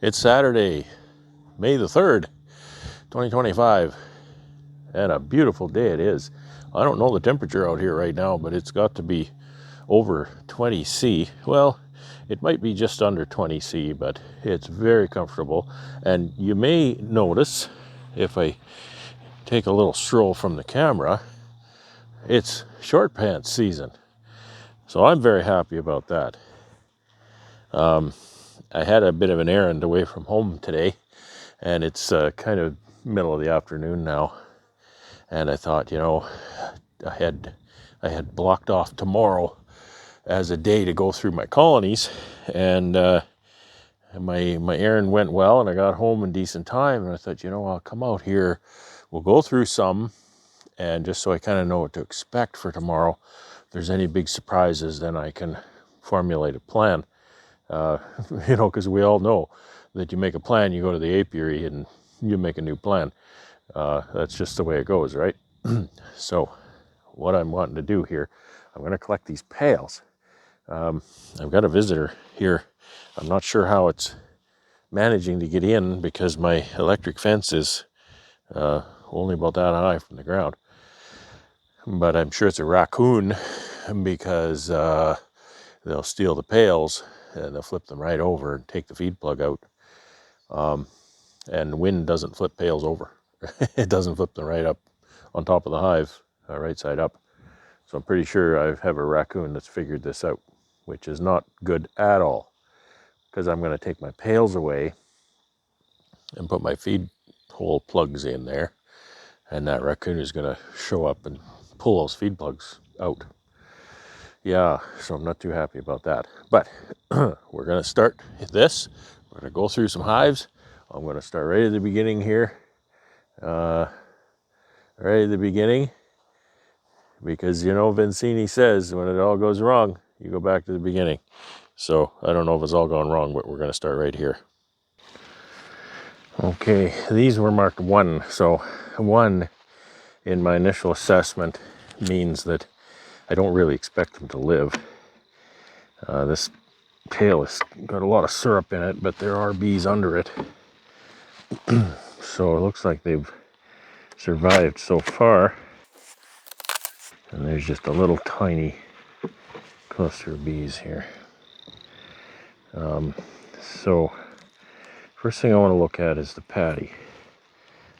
It's Saturday, May the 3rd, 2025, and a beautiful day it is. I don't know the temperature out here right now, but it's got to be over 20 C. Well, it might be just under 20 C, but it's very comfortable. And you may notice, if I take a little stroll from the camera, it's short pants season. So I'm very happy about that. I had a bit of an errand away from home today, and it's kind of middle of the afternoon now. And I thought, I had blocked off tomorrow as a day to go through my colonies, and my errand went well, and I got home in decent time. And I thought, I'll come out here, we'll go through some, and just so I kind of know what to expect for tomorrow. If there's any big surprises, then I can formulate a plan. Because we all know that you make a plan, you go to the apiary, and you make a new plan. That's just the way it goes, right? So what I'm wanting to do here, I'm going to collect these pails. I've got a visitor here. I'm not sure how it's managing to get in because my electric fence is only about that high from the ground. But I'm sure it's a raccoon because they'll steal the pails and they'll flip them right over and take the feed plug out. And wind doesn't flip pails over. It doesn't flip them right up on top of the hive, right side up. So I'm pretty sure I have a raccoon that's figured this out, which is not good at all, because I'm going to take my pails away and put my feed hole plugs in there, and that raccoon is going to show up and pull those feed plugs out. Yeah, so I'm not too happy about that. But we're going to start this. We're going to go through some hives. I'm going to start right at the beginning here. Right at the beginning. Because, Vincini says when it all goes wrong, you go back to the beginning. So I don't know if it's all gone wrong, but we're going to start right here. Okay, these were marked 1. So 1 in my initial assessment means that I don't really expect them to live. This pail has got a lot of syrup in it, but there are bees under it. So it looks like they've survived so far. And there's just a little tiny cluster of bees here. So first thing I want to look at is the patty.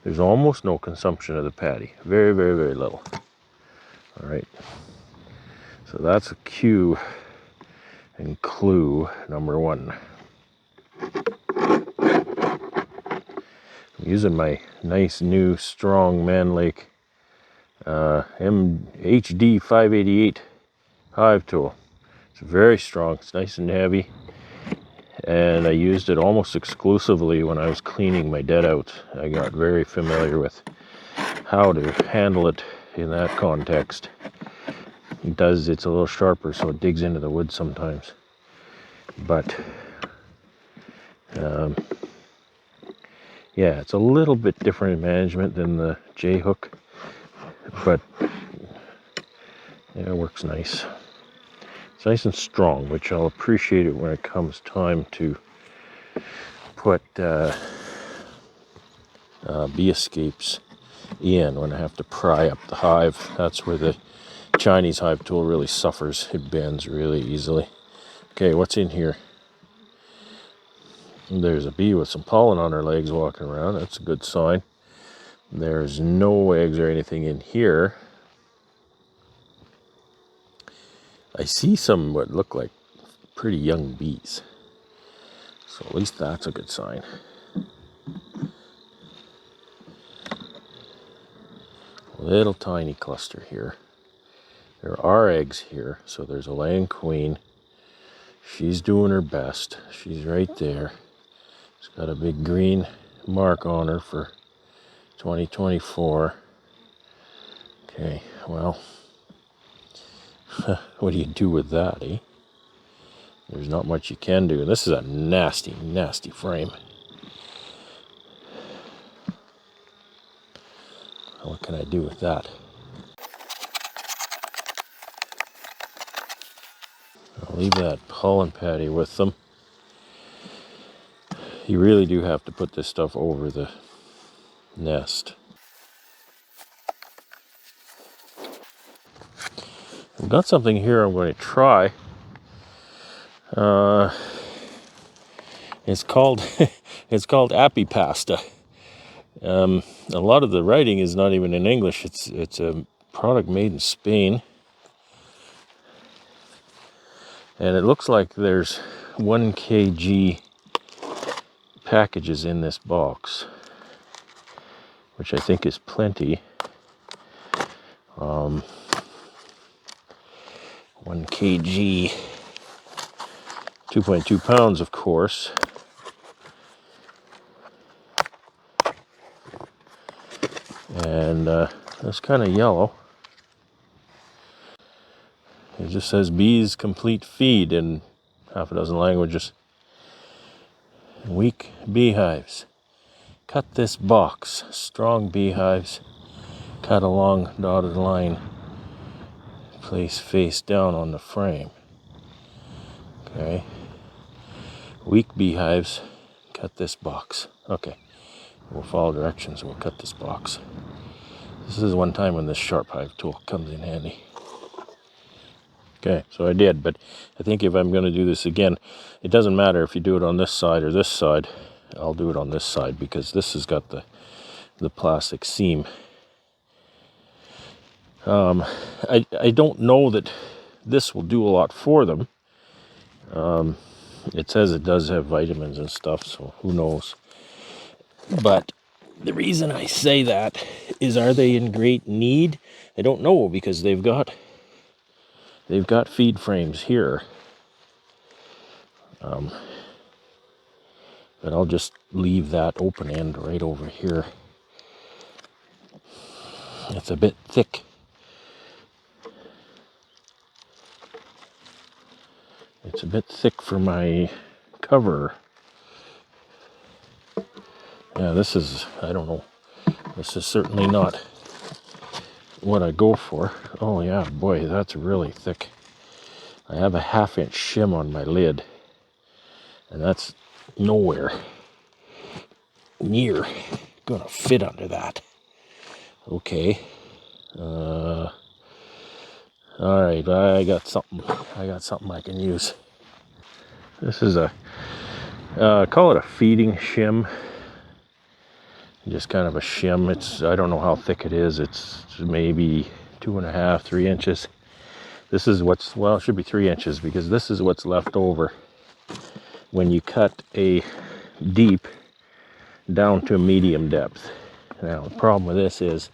There's almost no consumption of the patty. Very, very, very little. All right. So that's a cue and clue number 1. I'm using my nice new strong Manlake HD 588 hive tool. It's very strong. It's nice and heavy. And I used it almost exclusively when I was cleaning my dead out. I got very familiar with how to handle it in that context. It's a little sharper, so it digs into the wood sometimes. But yeah, it's a little bit different in management than the J-hook, but yeah, it works nice. It's nice and strong, which I'll appreciate it when it comes time to put bee escapes in, when I have to pry up the hive. That's where the Chinese hive tool really suffers. It bends really easily. Okay, what's in here? There's a bee with some pollen on her legs walking around. That's a good sign. There's no eggs or anything in here. I see some what look like pretty young bees. So at least that's a good sign. A little tiny cluster here. There are eggs here, so there's a laying queen. She's doing her best. She's right there. She's got a big green mark on her for 2024. Okay, well, what do you do with that, eh? There's not much you can do. This is a nasty, nasty frame. What can I do with that? I'll leave that pollen patty with them. You really do have to put this stuff over the nest. I've got something here I'm going to try. It's called it's called Apipasta. A lot of the writing is not even in English. It's a product made in Spain, and it looks like there's 1 kg packages in this box, which I think is plenty. 1 kg, 2.2 pounds, of course. And it's kind of yellow. It just says bees complete feed in half a dozen languages. Weak beehives. Cut this box. Strong beehives. Cut a long dotted line. Place face down on the frame. Okay. Weak beehives. Cut this box. Okay. We'll follow directions and we'll cut this box. This is one time when this sharp hive tool comes in handy. Okay, so I did, but I think if I'm going to do this again, it doesn't matter if you do it on this side or this side. I'll do it on this side because this has got the plastic seam. I don't know that this will do a lot for them. It says it does have vitamins and stuff, so who knows. But the reason I say that is, are they in great need? I don't know, because they've got feed frames here. But I'll just leave that open end right over here. It's a bit thick. It's a bit thick for my cover. Yeah, this is, I don't know. This is certainly not what I go for. Oh yeah, boy, that's really thick. I have a 1/2 inch shim on my lid, and that's nowhere near gonna fit under that. Okay. All right, I got something I can use. This is a call it a feeding shim. Just kind of a shim. I don't know how thick it is. It's maybe 2.5, 3 inches. This is it should be 3 inches, because this is what's left over when you cut a deep down to a medium depth. Now, the problem with this is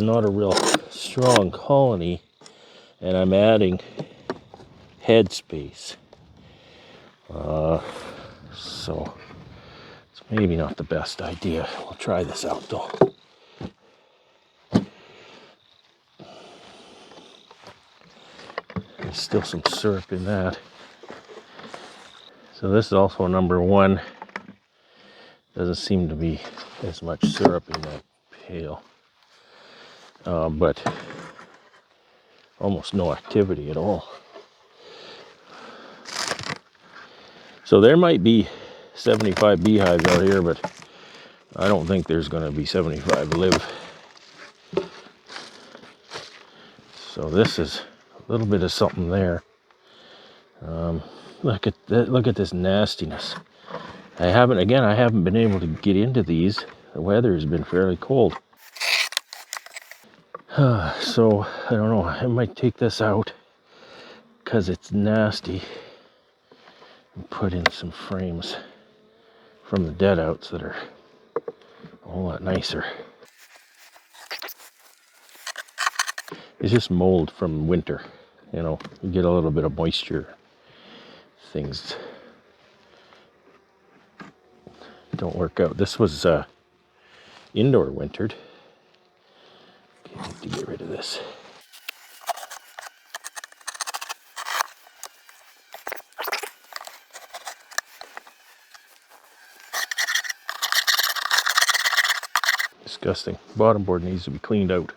not a real strong colony, and I'm adding head space. So it's maybe not the best idea. We'll try this out though. There's still some syrup in that. So this is also a number 1. Doesn't seem to be as much syrup in that pail. But almost no activity at all. So there might be 75 beehives out here, but I don't think there's going to be 75 live. So this is a little bit of something there. Look at that, look at this nastiness. I haven't been able to get into these. The weather has been fairly cold. So I don't know, I might take this out because it's nasty and put in some frames from the dead outs that are a whole lot nicer. It's just mold from winter, you know, you get a little bit of moisture. Things don't work out. This was indoor wintered. Okay, I need to get rid of this. Disgusting. Bottom board needs to be cleaned out.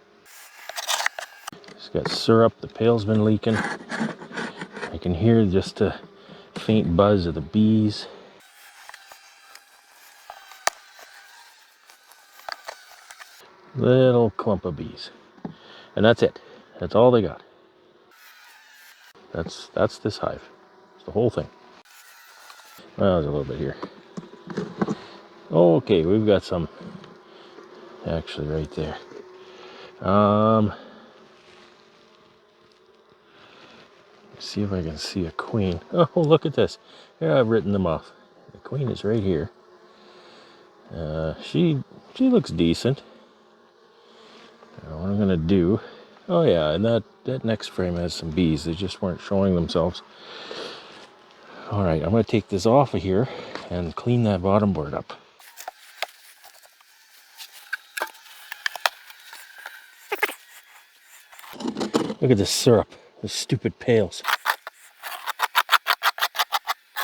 It's got syrup. The pail's been leaking. I can hear just a faint buzz of the bees. Little clump of bees. And that's it. That's all they got. That's this hive. It's the whole thing. Well, there's a little bit here. Okay, we've got some actually right there. Let's see if I can see a queen. Oh, look at this. Here, I've written them off. The queen is right here. She looks decent. What I'm gonna do. Oh yeah, and that next frame has some bees. They just weren't showing themselves. All right, I'm gonna take this off of here and clean that bottom board up. Look at this syrup. This stupid pails.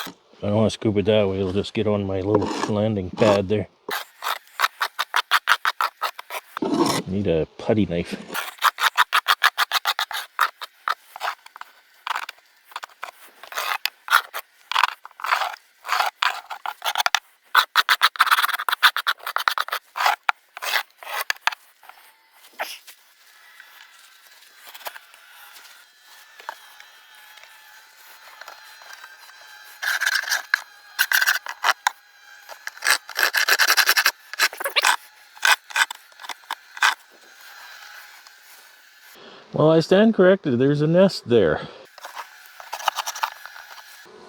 I don't want to scoop it that way. It'll just get on my little landing pad there. Need a putty knife. Well, I stand corrected. There's a nest there.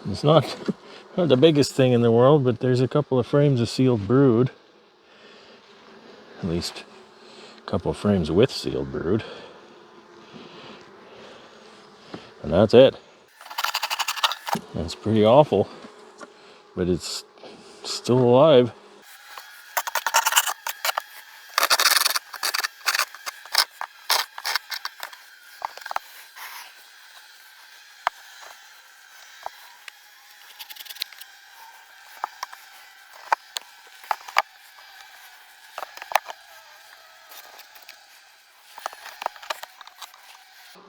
It's not the biggest thing in the world, but there's a couple of frames of sealed brood. At least a couple of frames with sealed brood. And that's it. That's pretty awful, but it's still alive.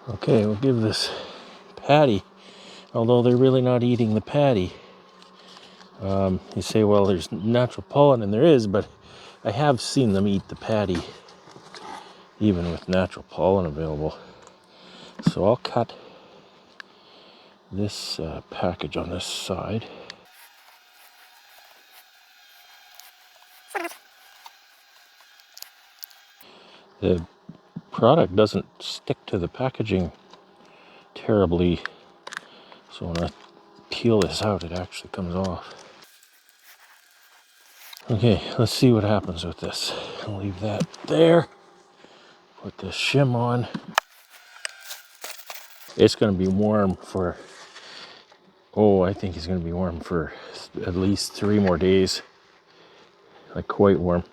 Okay, we'll give this patty, although they're really not eating the patty. You say, well, there's natural pollen, and there is, but I have seen them eat the patty, even with natural pollen available. So I'll cut this package on this side. The product doesn't stick to the packaging terribly, so when I peel this out, it actually comes off. Okay, let's see what happens with this. I'll leave that there. Put this shim on. It's going to be warm for, I think it's going to be warm for at least 3 more days. Like quite warm.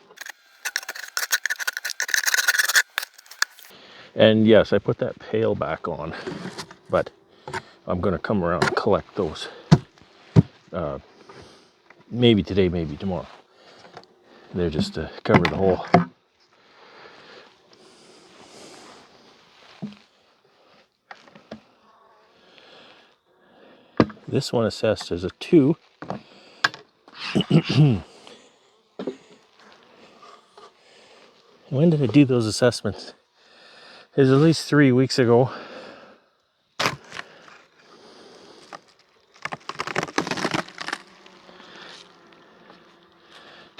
And yes, I put that pail back on, but I'm going to come around and collect those. Maybe today, maybe tomorrow. They're just to cover the hole. This one assessed as a 2. When did I do those assessments? It was at least 3 weeks ago.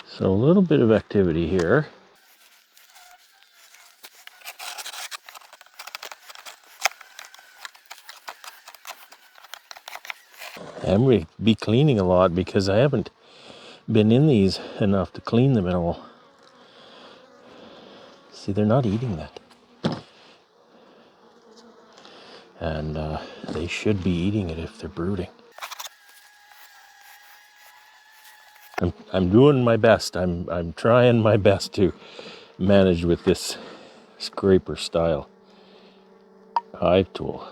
So a little bit of activity here. I'm going to be cleaning a lot because I haven't been in these enough to clean them at all. See, they're not eating that. And they should be eating it if they're brooding. I'm doing my best. I'm trying my best to manage with this scraper style hive tool.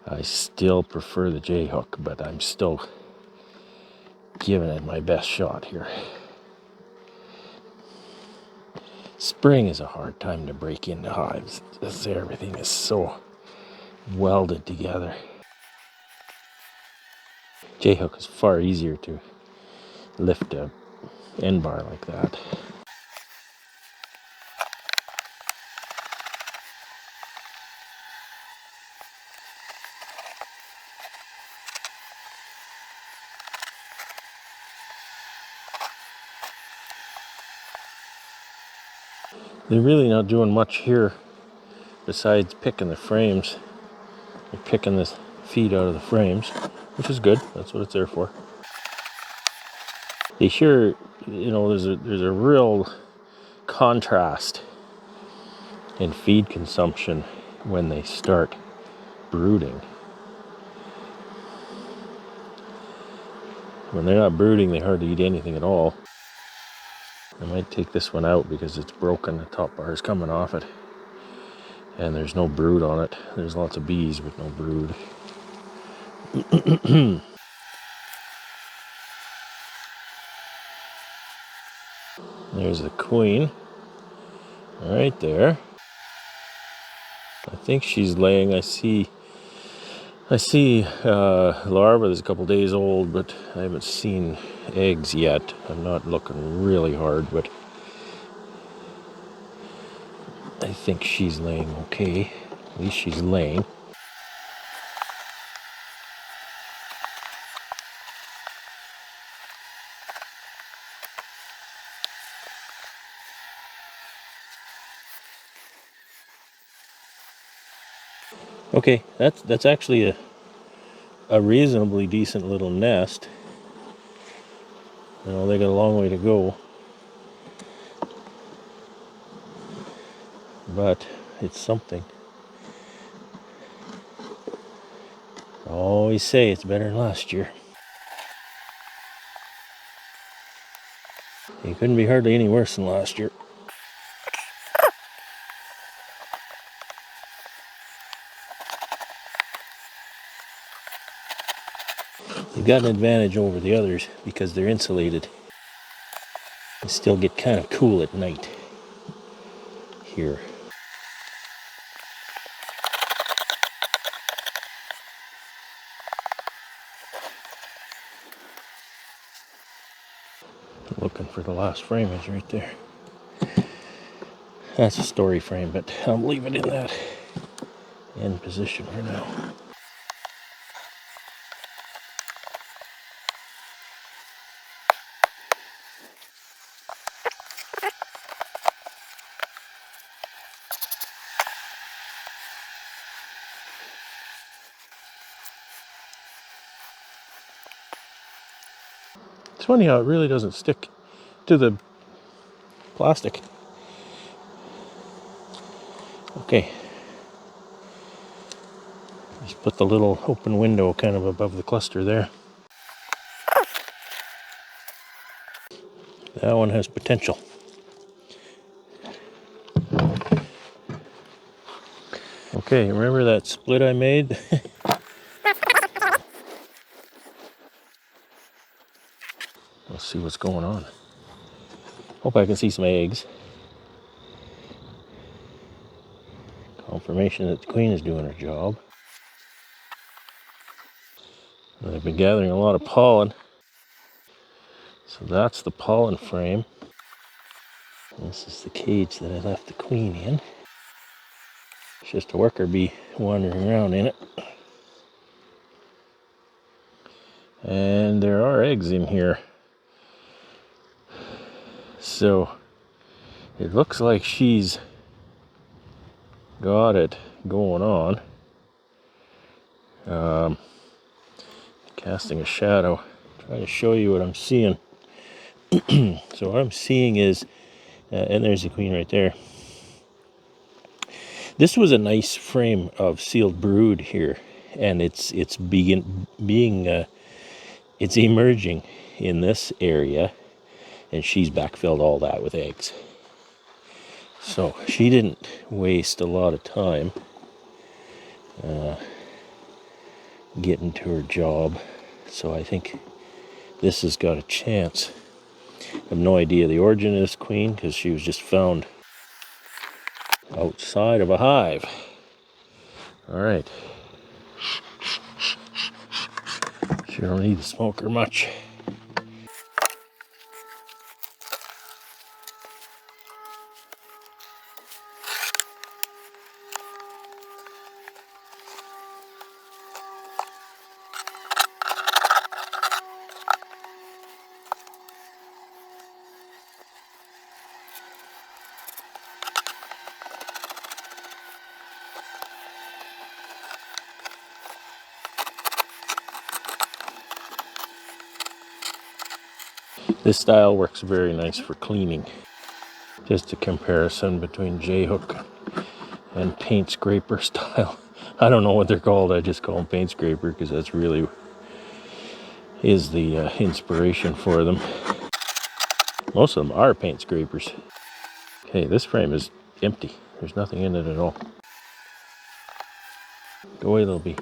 I still prefer the J-hook, but I'm still giving it my best shot here. Spring is a hard time to break into hives. Everything is so welded together. J-hook is far easier to lift a end bar like that. They're really not doing much here besides picking the frames. They're picking the feed out of the frames, which is good. That's what it's there for. They sure, there's a real contrast in feed consumption when they start brooding. When they're not brooding, they hardly eat anything at all. I might take this one out because it's broken. The top bar is coming off it. And there's no brood on it. There's lots of bees with no brood. There's the queen. Right there. I think she's laying. I see larva that's a couple days old, but I haven't seen eggs yet. I'm not looking really hard, but I think she's laying okay. At least she's laying. Okay, that's actually a reasonably decent little nest. They got a long way to go, but it's something. I always say it's better than last year. It couldn't be hardly any worse than last year. They've got an advantage over the others because they're insulated. They still get kind of cool at night here. Looking for the last frame is right there. That's a story frame, but I'll leave it in that end position for now. It's funny how it really doesn't stick to the plastic. Okay. Just put the little open window kind of above the cluster there. That one has potential. Okay, remember that split I made? Let's see what's going on. Hope I can see some eggs. Confirmation that the queen is doing her job. And I've been gathering a lot of pollen. So that's the pollen frame. This is the cage that I left the queen in. It's just a worker bee wandering around in it. And there are eggs in here. So it looks like she's got it going on. Casting a shadow. Try to show you what I'm seeing. So what I'm seeing is, and there's the queen right there. This was a nice frame of sealed brood here, and it's emerging in this area, and she's backfilled all that with eggs. So she didn't waste a lot of time getting to her job. So I think this has got a chance. I have no idea the origin of this queen because she was just found outside of a hive. All right. She don't need to smoke her much. This style works very nice for cleaning. Just a comparison between J-hook and paint scraper style. I don't know what they're called. I just call them paint scraper because that's really is the inspiration for them. Most of them are paint scrapers. Okay, this frame is empty. There's nothing in it at all. Go away, little bee.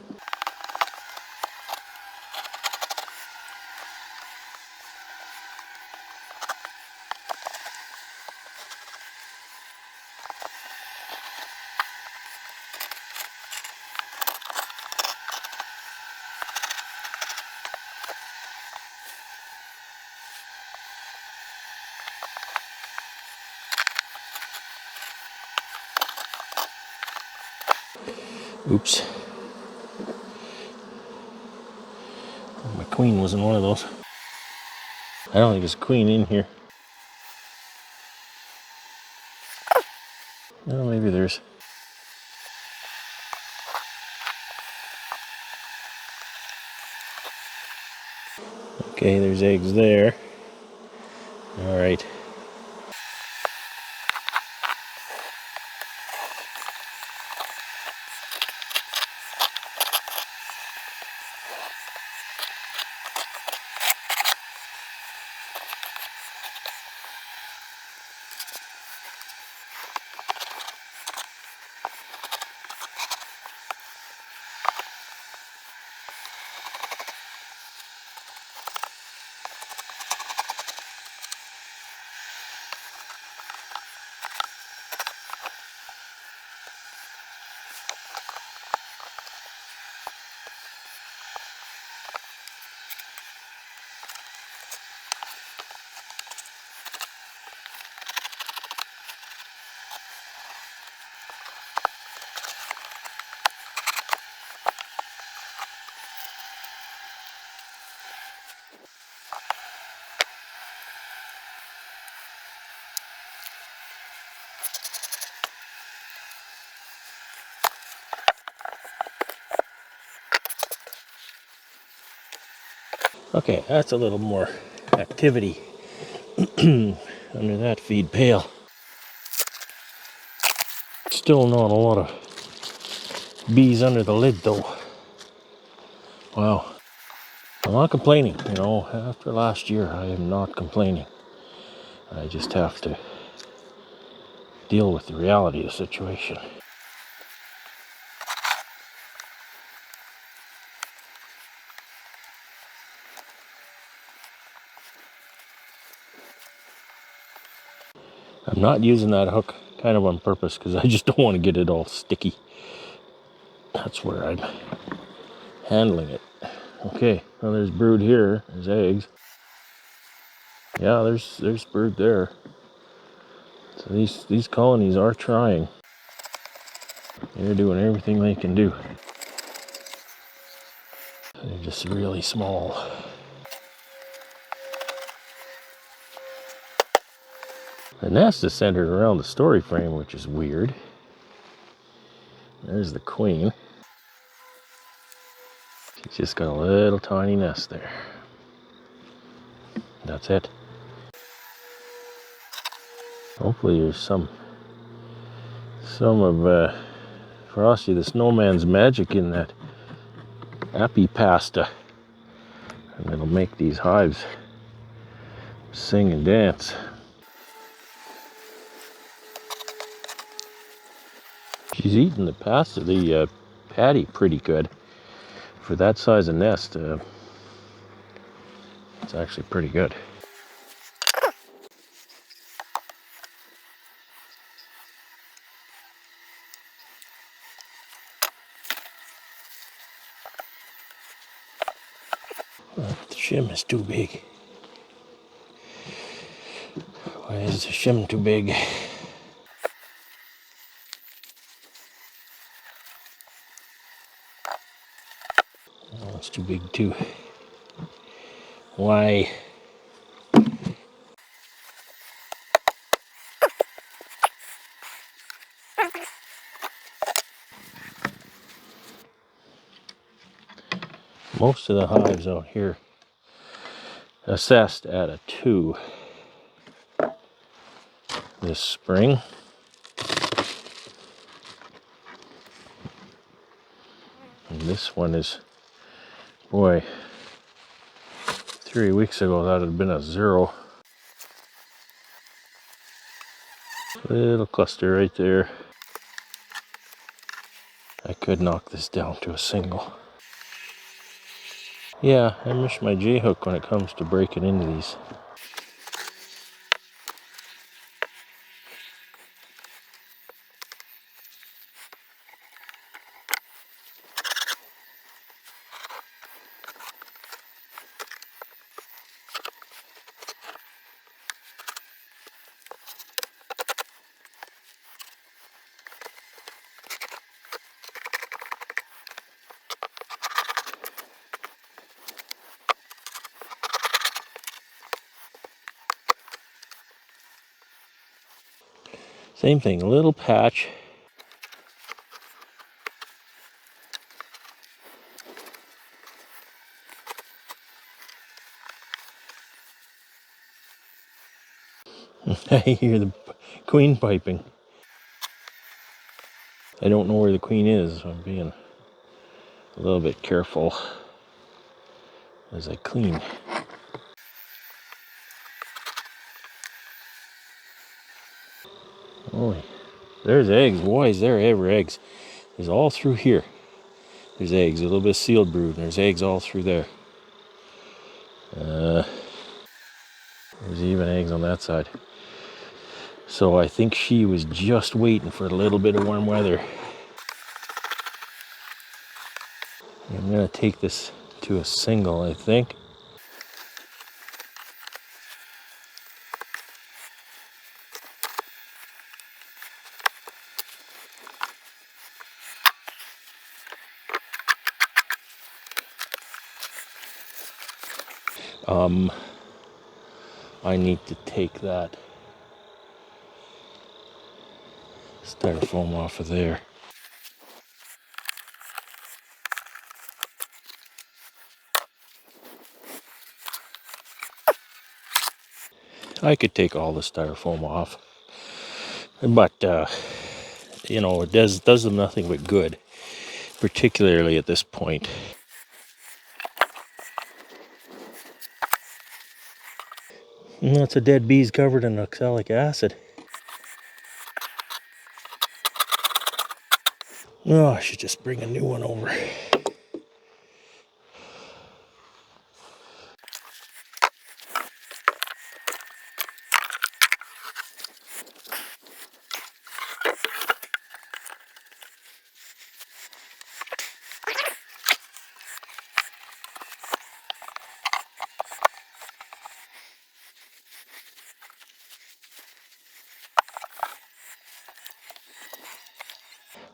Oops. My queen wasn't one of those. I don't think there's a queen in here. Oh, maybe there's. Okay, there's eggs there. All right. Okay, that's a little more activity under that feed pail. Still not a lot of bees under the lid though. Wow. I'm not complaining, you know, after last year I am not complaining. I just have to deal with the reality of the situation. I'm not using that hook kind of on purpose because I just don't want to get it all sticky. That's where I'm handling it. Okay, well there's brood here, there's eggs. Yeah, there's brood there. So these colonies are trying. They're doing everything they can do. They're just really small. The nest is centered around the story frame, which is weird. There's the queen. She's just got a little tiny nest there. That's it. Hopefully there's some of Frosty the Snowman's magic in that Apipasta. And it'll make these hives sing and dance. She's eating the pasta, the patty pretty good. For that size of nest, it's actually pretty good. The shim is too big. Why is the shim too big? Oh, it's too big too. Why? Most of the hives out here assessed at a 2 this spring. And this one is, boy, 3 weeks ago that had been a 0. Little cluster right there. I could knock this down to a single. Yeah, I miss my J-hook when it comes to breaking into these. Same thing, a little patch. I hear the queen piping. I don't know where the queen is, so I'm being a little bit careful as I clean. Oh, there's eggs. Boy, is there ever eggs. There's all through here. There's eggs, a little bit of sealed brood, and there's eggs all through there. There's even eggs on that side. So I think she was just waiting for a little bit of warm weather. I'm gonna take this to a single, I think. I need to take that styrofoam off of there. I could take all the styrofoam off, but you know, it does them nothing but good, particularly at this point. And that's a dead bees covered in oxalic acid. Oh, I should just bring a new one over.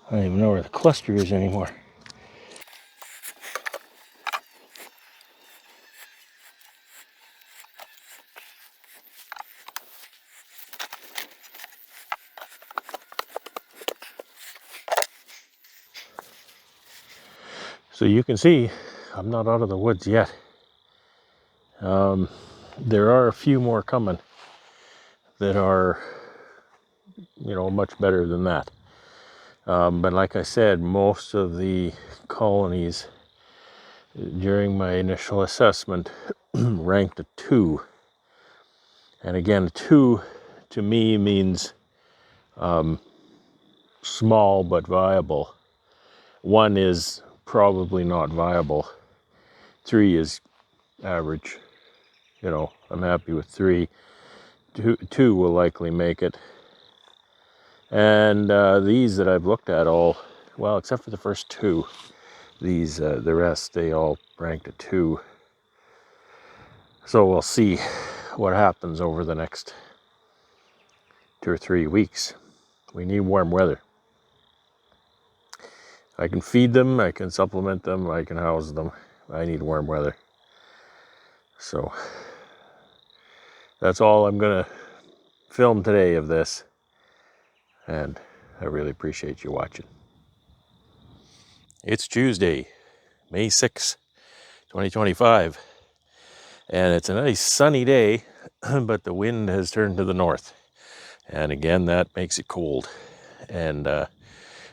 I don't even know where the cluster is anymore. So you can see, I'm not out of the woods yet. There are a few more coming that are, you know, much better than that. But like I said, most of the colonies during my initial assessment ranked a 2. And again, a 2 to me means small but viable. 1 is probably not viable. 3 is average. You know, I'm happy with 3. 2 will likely make it. And these that I've looked at all, well, except for the first 2, these, the rest, they all ranked a 2. So we'll see what happens over the next 2 or 3 weeks. We need warm weather. I can feed them, I can supplement them, I can house them. I need warm weather. So that's all I'm gonna film today of this. And I really appreciate you watching. It's Tuesday, May 6th, 2025. And it's a nice sunny day, but the wind has turned to the north. And again, that makes it cold. And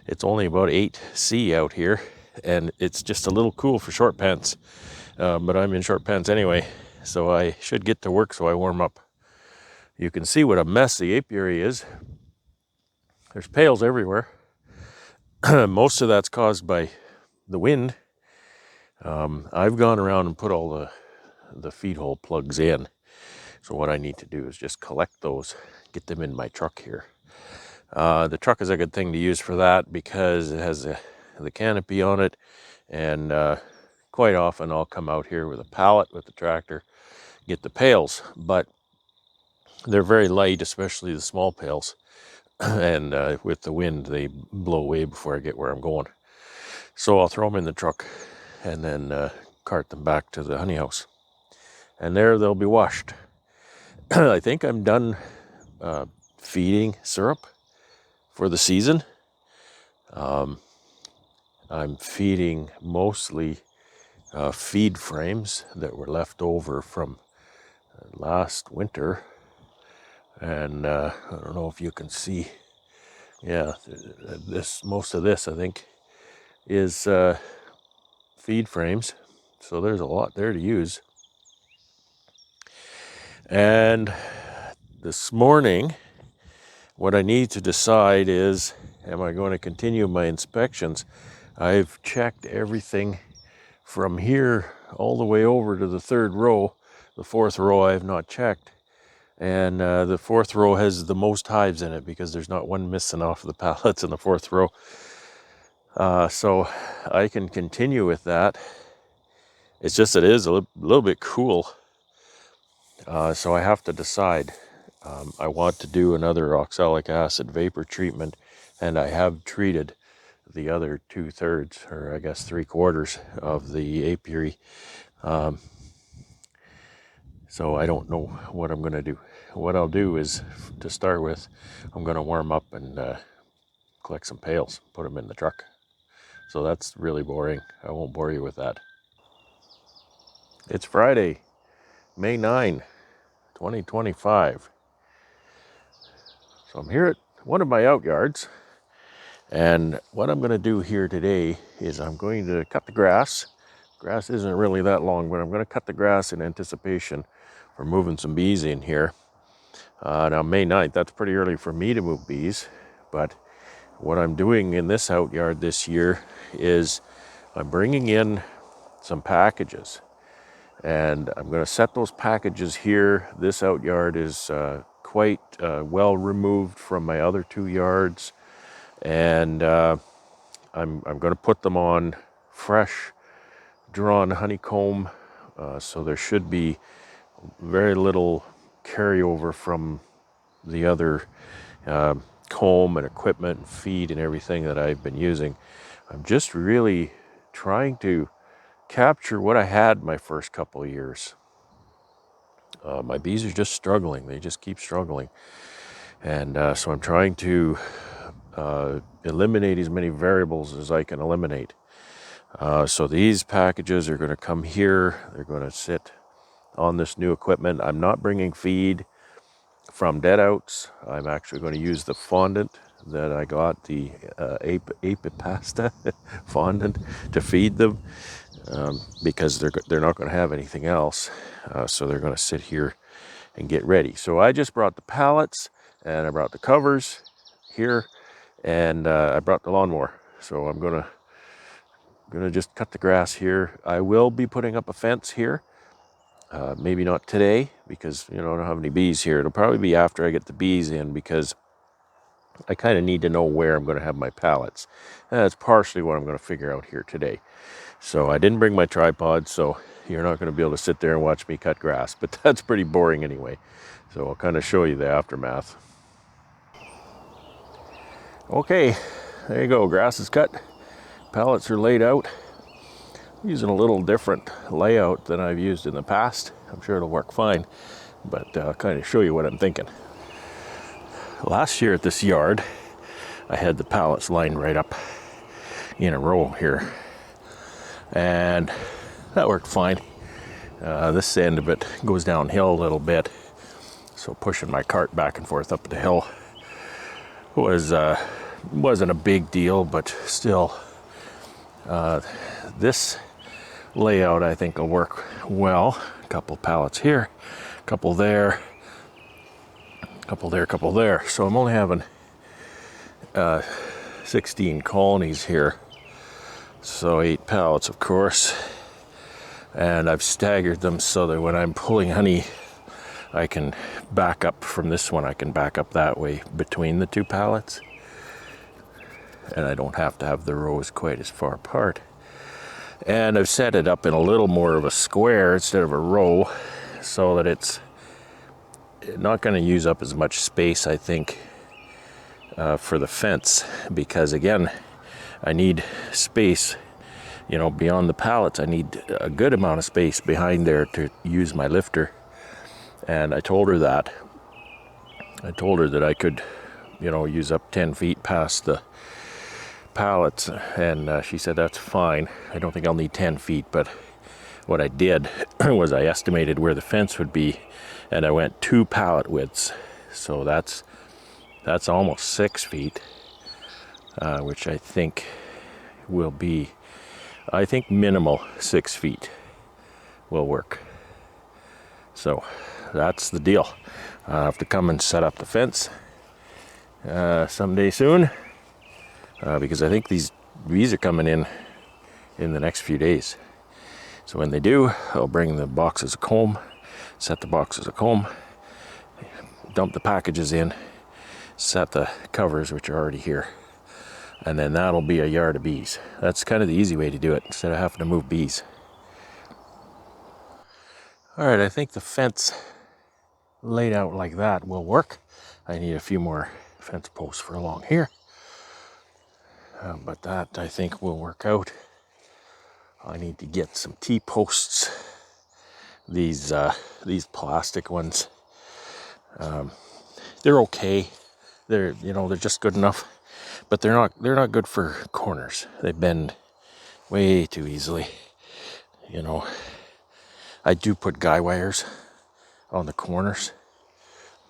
it's only about 8°C out here, and it's just a little cool for short pants. But I'm in short pants anyway, so I should get to work so I warm up. You can see what a mess the apiary is. There's pails everywhere. Most of that's caused by the wind. I've gone around and put all the feed hole plugs in. So what I need to do is just collect those, get them in my truck here. The truck is a good thing to use for that because it has the canopy on it, and quite often I'll come out here with a pallet with the tractor, get the pails, but they're very light, especially the small pails, and with the wind they blow away before I get where I'm going. So I'll throw them in the truck and then cart them back to the honey house, and there they'll be washed. I think I'm done feeding syrup for the season. I'm feeding mostly feed frames that were left over from last winter, and I don't know if you can see. Yeah, most of this I think is feed frames, so there's a lot there to use. And this morning, what I need to decide is, am I going to continue my inspections? I've checked everything from here all the way over to the third row. The fourth row I have not checked, and the fourth row has the most hives in it because there's not one missing off the pallets in the fourth row. So I can continue with that. It's just it is a little bit cool. So I have to decide. I want to do another oxalic acid vapor treatment, and I have treated the other 2/3, or I guess 3/4 of the apiary. So I don't know what I'm going to do. What I'll do is, to start with, I'm going to warm up and collect some pails, put them in the truck. So that's really boring. I won't bore you with that. It's Friday, May 9, 2025. So I'm here at one of my outyards, and what I'm going to do here today is I'm going to cut the grass. Grass isn't really that long, but I'm going to cut the grass in anticipation for moving some bees in here. Now May 9th, that's pretty early for me to move bees, but what I'm doing in this outyard this year is I'm bringing in some packages, and I'm going to set those packages here. This outyard is quite well removed from my other 2 yards, and I'm going to put them on fresh drawn honeycomb, so there should be very little carryover from the other comb and equipment and feed and everything that I've been using. I'm just really trying to capture what I had my first couple of years. My bees are just struggling. They just keep struggling. And so I'm trying to eliminate as many variables as I can eliminate. So these packages are going to come here. They're going to sit on this new equipment. I'm not bringing feed from dead outs. I'm actually going to use the fondant that I got, the Apipasta Fondant, to feed them, because they're not going to have anything else. So they're going to sit here and get ready. So I just brought the pallets, and I brought the covers here, and I brought the lawnmower. So I'm gonna just cut the grass here. I will be putting up a fence here. Maybe not today, because I don't have any bees here. It'll probably be after I get the bees in, because I kind of need to know where I'm going to have my pallets. And that's partially what I'm going to figure out here today. So I didn't bring my tripod, so you're not going to be able to sit there and watch me cut grass, but that's pretty boring anyway. So I'll kind of show you the aftermath. Okay, there you go. Grass is cut. Pallets are laid out. I'm using a little different layout than I've used in the past. I'm sure it'll work fine, but I'll kind of show you what I'm thinking. Last year at this yard, I had the pallets lined right up in a row here, and that worked fine. This end of it goes downhill a little bit, so pushing my cart back and forth up the hill wasn't a big deal, but still, this layout I think will work well. A couple pallets here, a couple there, a couple there, a couple there. So I'm only having 16 colonies here, so 8 pallets, of course. And I've staggered them so that when I'm pulling honey, I can back up from this one. I can back up that way between the 2 pallets, and I don't have to have the rows quite as far apart. And I've set it up in a little more of a square instead of a row, so that it's not going to use up as much space, I think, for the fence, because again, I need space, you know, beyond the pallets. I need a good amount of space behind there to use my lifter. And I told her that I could, you know, use up 10 feet past the pallets, and she said that's fine. I don't think I'll need 10 feet, but what I did was I estimated where the fence would be, and I went 2 pallet widths, so that's almost 6 feet, which I think will be, I think minimal 6 feet will work. So that's the deal. I'll have to come and set up the fence someday soon, because I think these bees are coming in the next few days. So when they do, I'll bring the boxes of comb, set the boxes of comb, dump the packages in, set the covers, which are already here, and then that'll be a yard of bees. That's kind of the easy way to do it, instead of having to move bees. All right, I think the fence laid out like that will work. I need a few more fence posts for along here, but that I think will work out. I need to get some T-posts. These plastic ones, they're okay. They're just good enough, but they're not good for corners. They bend way too easily. You know, I do put guy wires on the corners,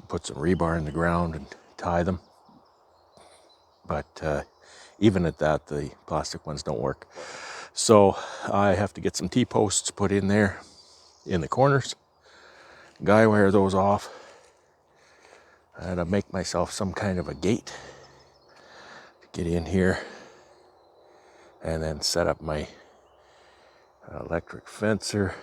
put some rebar in the ground and tie them, but even at that, the plastic ones don't work. So I have to get some T-posts put in there in the corners, guy wire those off, and I make myself some kind of a gate to get in here, and then set up my electric fencer.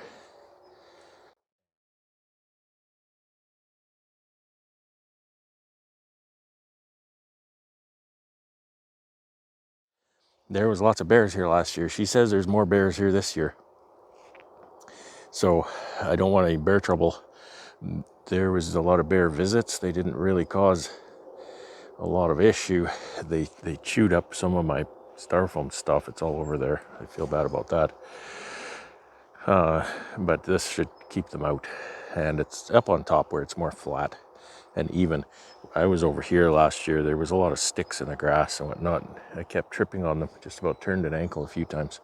There was lots of bears here last year. She says there's more bears here this year, so I don't want any bear trouble. There was a lot of bear visits. They didn't really cause a lot of issue. They chewed up some of my styrofoam stuff. It's all over there. I feel bad about that. But this should keep them out. And it's up on top where it's more flat and even. I was over here last year. There was a lot of sticks in the grass and whatnot. I kept tripping on them. Just about turned an ankle a few times.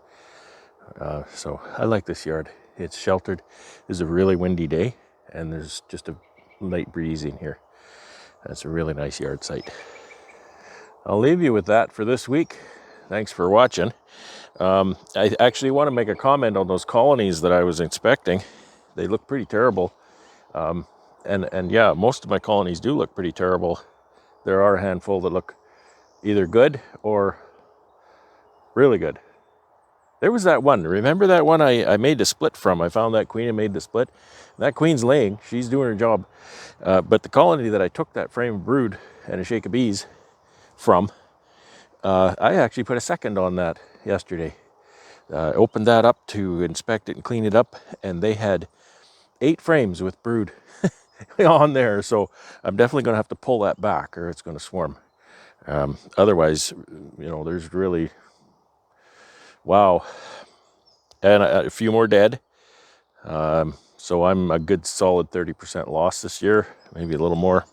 So I like this yard. It's sheltered. It's a really windy day, and there's just a light breeze in here. That's a really nice yard site. I'll leave you with that for this week. Thanks for watching. I actually want to make a comment on those colonies that I was inspecting. They look pretty terrible. And yeah, most of my colonies do look pretty terrible. There are a handful that look either good or really good. There was that one. Remember that one I made the split from? I found that queen and made the split. That queen's laying. She's doing her job. But the colony that I took that frame of brood and a shake of bees from, I actually put a second on that yesterday. Opened that up to inspect it and clean it up, and they had 8 frames with brood on there. So I'm definitely going to have to pull that back, or it's going to swarm. Otherwise, there's really, wow. And a few more dead. So I'm a good solid 30% loss this year, maybe a little more.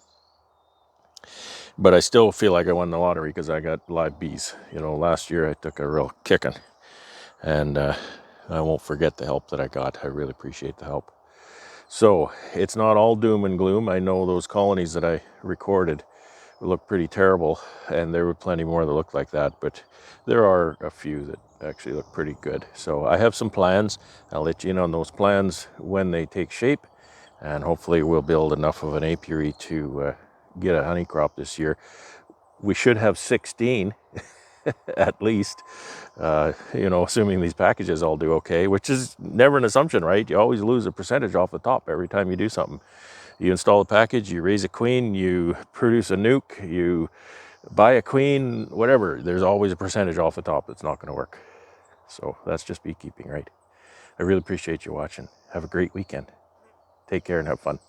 But I still feel like I won the lottery because I got live bees. Last year I took a real kicking. And I won't forget the help that I got. I really appreciate the help. So it's not all doom and gloom. I know those colonies that I recorded look pretty terrible, and there were plenty more that looked like that, but there are a few that actually look pretty good. So I have some plans. I'll let you in on those plans when they take shape, and hopefully we'll build enough of an apiary to get a honey crop this year. We should have 16 at least, assuming these packages all do okay, which is never an assumption, right? You always lose a percentage off the top every time you do something. You install a package, you raise a queen, you produce a nuke, you buy a queen, whatever. There's always a percentage off the top that's not going to work. So that's just beekeeping, right? I really appreciate you watching. Have a great weekend. Take care and have fun.